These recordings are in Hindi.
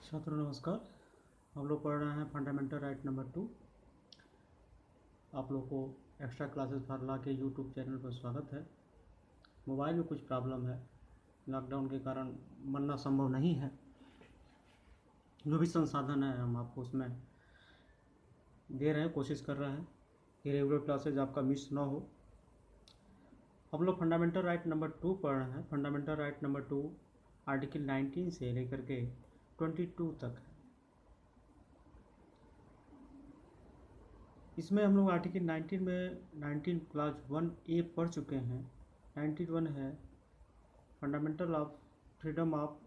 छात्रों नमस्कार। हम लोग पढ़ रहे हैं फंडामेंटल राइट नंबर 2। आप लोग को एक्स्ट्रा क्लासेस फार्मूला के यूट्यूब चैनल पर स्वागत है। मोबाइल में कुछ प्रॉब्लम है, लॉकडाउन के कारण बनना संभव नहीं है। जो भी संसाधन है हम आपको उसमें दे रहे हैं, कोशिश कर रहे हैं कि रेगुलर क्लासेज आपका मिस ना हो। हम लोग फंडामेंटल राइट नंबर 2 पढ़ रहे हैं। फंडामेंटल राइट नंबर 2 आर्टिकल 19 से लेकर के 22 तक है। इसमें हम लोग आर्टिकल 19 में 19 क्लास 1A पढ़ चुके हैं। 91 है fundamental of freedom of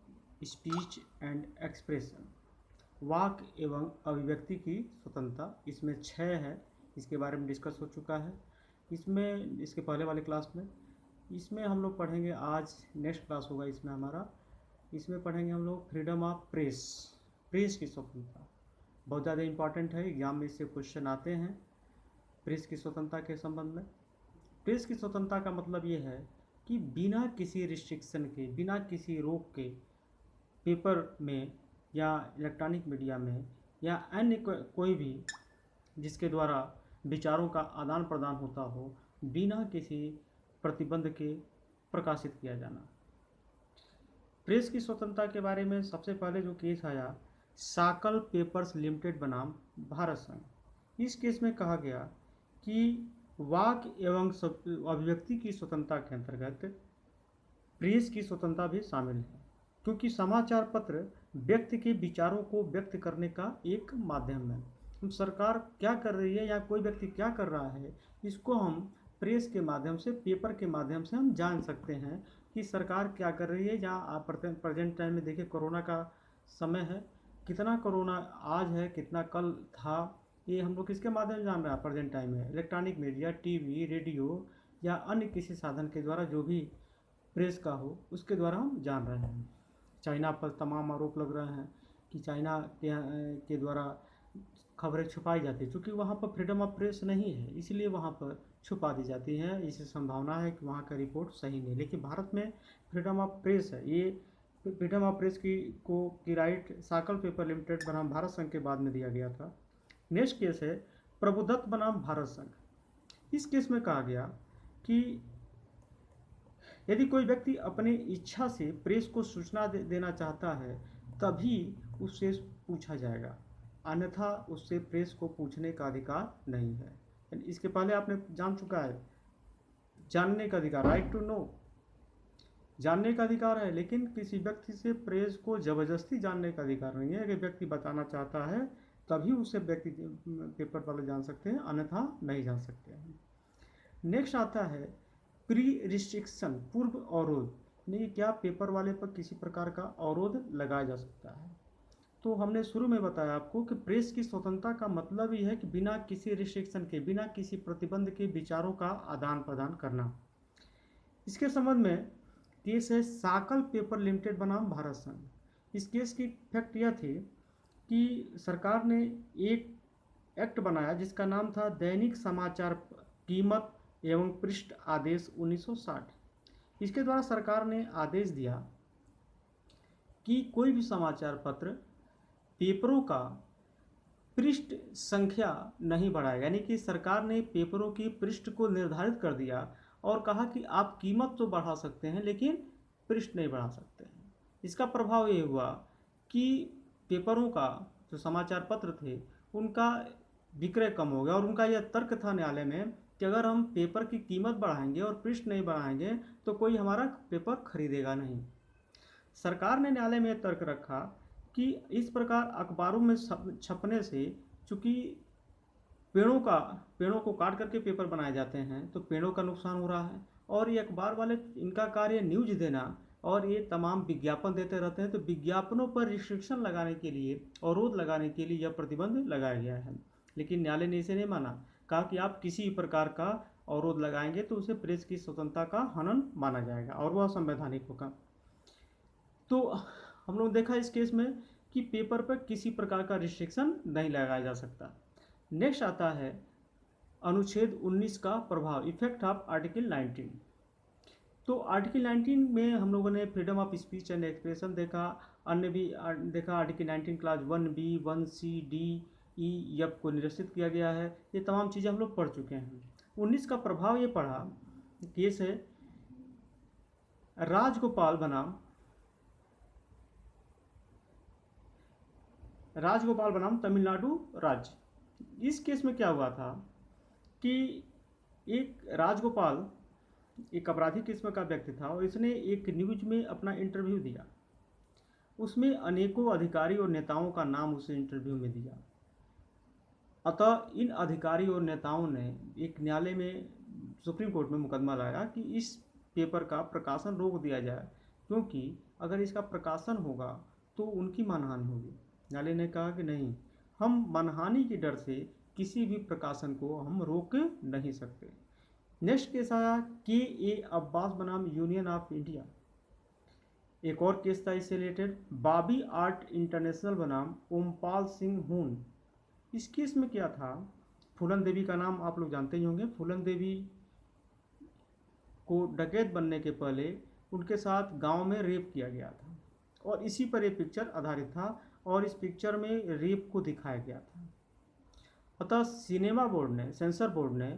speech and expression, वाक एवं अभिव्यक्ति की स्वतंत्रता। इसमें 6 है, इसके बारे में डिस्कस हो चुका है इसमें इसके पहले वाले क्लास में। इसमें हम लोग पढ़ेंगे, आज नेक्स्ट क्लास होगा इसमें हमारा। इसमें पढ़ेंगे हम लोग फ्रीडम ऑफ प्रेस, प्रेस की स्वतंत्रता। बहुत ज़्यादा इम्पॉर्टेंट है, एग्जाम में इससे क्वेश्चन आते हैं प्रेस की स्वतंत्रता के संबंध में। प्रेस की स्वतंत्रता का मतलब ये है कि बिना किसी रिस्ट्रिक्शन के, बिना किसी रोक के पेपर में या इलेक्ट्रॉनिक मीडिया में या अन्य कोई भी जिसके द्वारा विचारों का आदान प्रदान होता हो, बिना किसी प्रतिबंध के प्रकाशित किया जाना। प्रेस की स्वतंत्रता के बारे में सबसे पहले जो केस आया, साकल पेपर्स लिमिटेड बनाम भारत संघ। इस केस में कहा गया कि वाक एवं अभिव्यक्ति की स्वतंत्रता के अंतर्गत प्रेस की स्वतंत्रता भी शामिल है, क्योंकि समाचार पत्र व्यक्ति के विचारों को व्यक्त करने का एक माध्यम है। हम सरकार क्या कर रही है या कोई व्यक्ति क्या कर रहा है, इसको हम प्रेस के माध्यम से, पेपर के माध्यम से हम जान सकते हैं कि सरकार क्या कर रही है। जहाँ आप प्रेजेंट टाइम में देखिए, कोरोना का समय है, कितना कोरोना आज है, कितना कल था, ये हम लोग किसके माध्यम से जान रहे हैं प्रेजेंट टाइम में? इलेक्ट्रॉनिक मीडिया, टीवी, रेडियो या अन्य किसी साधन के द्वारा, जो भी प्रेस का हो उसके द्वारा हम जान रहे हैं। चाइना पर तमाम आरोप लग रहे हैं कि चाइना के द्वारा खबरें छुपाई जाती है, क्योंकि वहाँ पर फ्रीडम ऑफ प्रेस नहीं है, इसलिए वहाँ पर छुपा दी जाती है। इससे संभावना है कि वहाँ का रिपोर्ट सही नहीं। लेकिन भारत में फ्रीडम ऑफ प्रेस है। ये फ्रीडम ऑफ प्रेस की राइट साकल पेपर लिमिटेड बनाम भारत संघ के बाद में दिया गया था। नेक्स्ट केस है प्रभुदत्त बनाम भारत संघ। इस केस में कहा गया कि यदि कोई व्यक्ति अपनी इच्छा से प्रेस को सूचना देना चाहता है, तभी उससे पूछा जाएगा, अन्यथा उससे प्रेस को पूछने का अधिकार नहीं है। इसके पहले आपने जान चुका है, जानने का अधिकार, राइट टू नो, जानने का अधिकार है, लेकिन किसी व्यक्ति से प्रेस को जबरदस्ती जानने का अधिकार नहीं है। अगर व्यक्ति बताना चाहता है तभी उसे व्यक्ति पेपर वाले जान सकते हैं, अन्यथा नहीं जान सकते हैं। नेक्स्ट आता है प्री रिस्ट्रिक्शन, पूर्व अवरोध। नहीं, क्या पेपर वाले पर किसी प्रकार का अवरोध लगाया जा सकता है? तो हमने शुरू में बताया आपको कि प्रेस की स्वतंत्रता का मतलब ही है कि बिना किसी रिस्ट्रिक्शन के, बिना किसी प्रतिबंध के विचारों का आदान प्रदान करना। इसके संबंध में केस है साकल पेपर लिमिटेड बनाम भारत संघ। इस केस की फैक्ट यह थी कि सरकार ने एक एक्ट बनाया जिसका नाम था दैनिक समाचार कीमत एवं पृष्ठ आदेश 1960। इसके द्वारा सरकार ने आदेश दिया कि कोई भी समाचार पत्र पेपरों का पृष्ठ संख्या नहीं बढ़ाएगा। यानी कि सरकार ने पेपरों की पृष्ठ को निर्धारित कर दिया और कहा कि आप कीमत तो बढ़ा सकते हैं लेकिन पृष्ठ नहीं बढ़ा सकते हैं। इसका प्रभाव ये हुआ कि पेपरों का, जो समाचार पत्र थे, उनका विक्रय कम हो गया। और उनका यह तर्क था न्यायालय में कि अगर हम पेपर की कीमत बढ़ाएंगे और पृष्ठ नहीं बढ़ाएंगे तो कोई हमारा पेपर खरीदेगा नहीं। सरकार ने न्यायालय में यह तर्क रखा कि इस प्रकार अखबारों में छपने से, चूँकि पेड़ों को काट करके पेपर बनाए जाते हैं, तो पेड़ों का नुकसान हो रहा है। और ये अखबार वाले, इनका कार्य न्यूज देना और ये तमाम विज्ञापन देते रहते हैं, तो विज्ञापनों पर रिस्ट्रिक्शन लगाने के लिए, अवरोध लगाने के लिए यह प्रतिबंध लगाया गया है। लेकिन न्यायालय ने इसे नहीं माना, कहा कि आप किसी प्रकार का अवरोध लगाएंगे तो उसे प्रेस की स्वतंत्रता का हनन माना जाएगा और वह संवैधानिक होगा। तो हम लोग देखा इस केस में कि पेपर पर किसी प्रकार का रिस्ट्रिक्शन नहीं लगाया जा सकता। नेक्स्ट आता है अनुच्छेद 19 का प्रभाव, इफेक्ट ऑफ आर्टिकल 19। तो आर्टिकल 19 में हम लोगों ने freedom of speech and expression देखा, अन्य भी देखा। Article 19 class 1B 1C D E F को निरस्त किया गया है। ये तमाम चीज़ें हम लोग पढ़ चुके हैं। 19 का प्रभाव ये पढ़ा, केस है राजगोपाल बनाम तमिलनाडु राज्य। इस केस में क्या हुआ था कि एक राजगोपाल एक अपराधी किस्म का व्यक्ति था और इसने एक न्यूज में अपना इंटरव्यू दिया। उसमें अनेकों अधिकारी और नेताओं का नाम उस इंटरव्यू में दिया। अतः इन अधिकारी और नेताओं ने एक न्यायालय में, सुप्रीम कोर्ट में मुकदमा लाया कि इस पेपर का प्रकाशन रोक दिया जाए, क्योंकि अगर इसका प्रकाशन होगा तो उनकी मानहानि होगी। न्यायालय ने कहा कि नहीं, हम मानहानि के डर से किसी भी प्रकाशन को हम रोक नहीं सकते। नेक्स्ट केस आया KA अब्बास बनाम यूनियन ऑफ इंडिया। एक और केस था इससे रिलेटेड, बॉबी आर्ट इंटरनेशनल बनाम ओमपाल सिंह हून। इस केस में क्या था, फूलन देवी का नाम आप लोग जानते ही होंगे। फूलन देवी को डकैत बनने के पहले उनके साथ गांव में रेप किया गया था और इसी पर यह पिक्चर आधारित था और इस पिक्चर में रेप को दिखाया गया था। अतः सिनेमा बोर्ड ने, सेंसर बोर्ड ने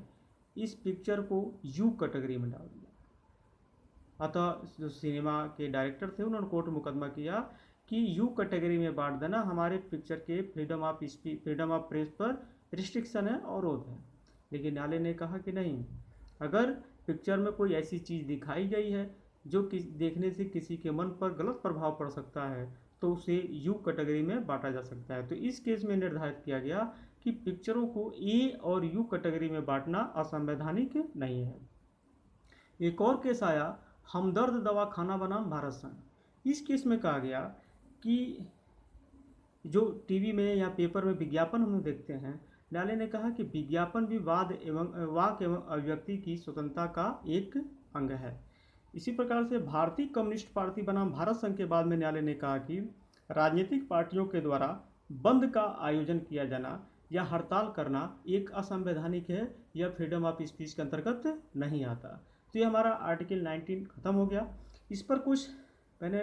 इस पिक्चर को U कैटेगरी में डाल दिया। अतः जो सिनेमा के डायरेक्टर थे उन्होंने कोर्ट में मुकदमा किया कि U कैटेगरी में बांट देना, हमारे पिक्चर के फ्रीडम ऑफ प्रेस पर रिस्ट्रिक्शन है और रोक है। लेकिन न्यायालय ने कहा कि नहीं, अगर पिक्चर में कोई ऐसी चीज़ दिखाई गई है जो देखने से किसी के मन पर गलत प्रभाव पड़ सकता है तो उसे U कैटेगरी में बांटा जा सकता है। तो इस केस में निर्धारित किया गया कि पिक्चरों को A और U कैटेगरी में बांटना असंवैधानिक नहीं है। एक और केस आया हमदर्द दवाखाना बनाम भारत संघ। इस केस में कहा गया कि जो टीवी में या पेपर में विज्ञापन हम देखते हैं, न्यायालय ने कहा कि विज्ञापन भी वाक एवं अभिव्यक्ति की स्वतंत्रता का एक अंग है। इसी प्रकार से भारतीय कम्युनिस्ट पार्टी बनाम भारत संघ के बाद में न्यायालय ने कहा कि राजनीतिक पार्टियों के द्वारा बंद का आयोजन किया जाना या हड़ताल करना एक असंवैधानिक है, यह फ्रीडम ऑफ स्पीच के अंतर्गत नहीं आता। तो ये हमारा आर्टिकल 19 खत्म हो गया। इस पर कुछ मैंने